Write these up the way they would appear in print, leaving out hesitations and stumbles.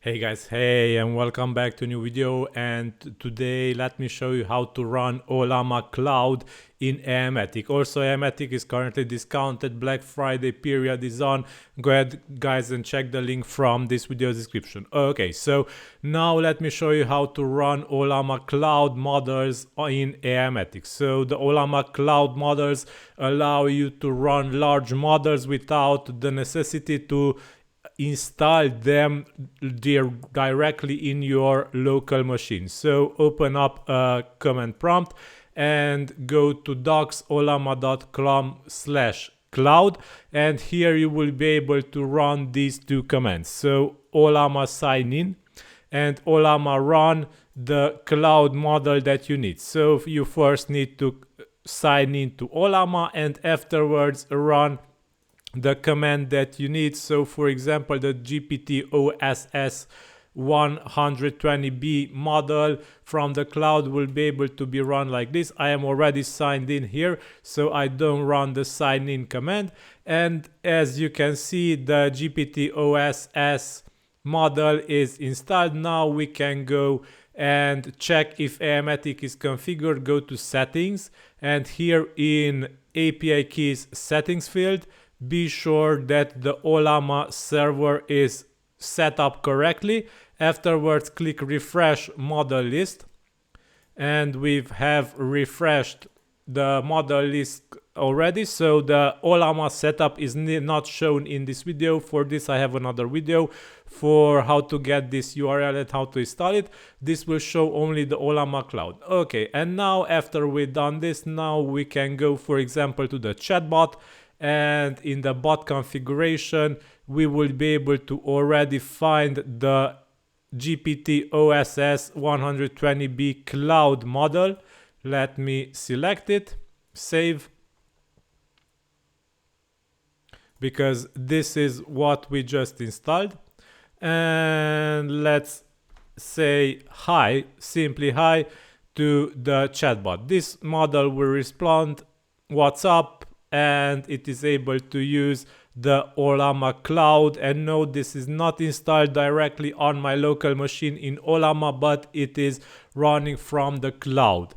Hey guys, hey, and welcome back to a new video. And today let me show you how to run Ollama Cloud in AIMOGEN'S. Also, AIMOGEN'S is currently discounted. Black Friday period is on. Go ahead guys and check the link from this video description. Okay, so now let me show you how to run Ollama Cloud models in AIMOGEN'S. So the Ollama Cloud models allow you to run large models without the necessity to install them directly in your local machine. So open up a command prompt and go to docs.ollama.com/cloud, and here you will be able to run these two commands. So Ollama sign in and Ollama run the cloud model that you need. So you first need to sign in to Ollama and afterwards run the command that you need. So for example, the GPT-OSS 120B model from the cloud will be able to be run like this. I am already signed in here, so I don't run the sign in command. And as you can see, the GPT-OSS model is installed. Now we can go and check if AIMOGEN'S is configured. Go to settings, and here in API keys settings field, be sure that the Ollama server is set up correctly. Afterwards, click refresh model list, and we have refreshed the model list already. So the Ollama setup is not shown in this video. For this I have another video for how to get this URL and how to install it. This will show only the Ollama Cloud. Okay, and now after we've done this, now we can go, for example, to the chatbot. And in the bot configuration, we will be able to already find the GPT-OSS 120B cloud model. Let me select it, save, because this is what we just installed. And let's say hi, simply hi to the chatbot. This model will respond, "What's up?" and it is able to use the Ollama Cloud. And note, this is not installed directly on my local machine in Ollama, but it is running from the cloud.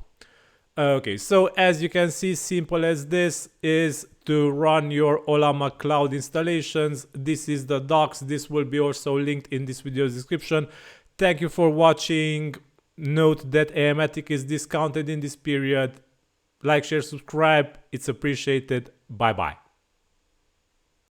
Okay, so as you can see, simple as this is to run your Ollama Cloud installations. This is the docs. This will be also linked in this video's description. Thank you for watching. Note that AIMOGEN'S is discounted in this period. Like, share, subscribe. It's appreciated. Bye bye.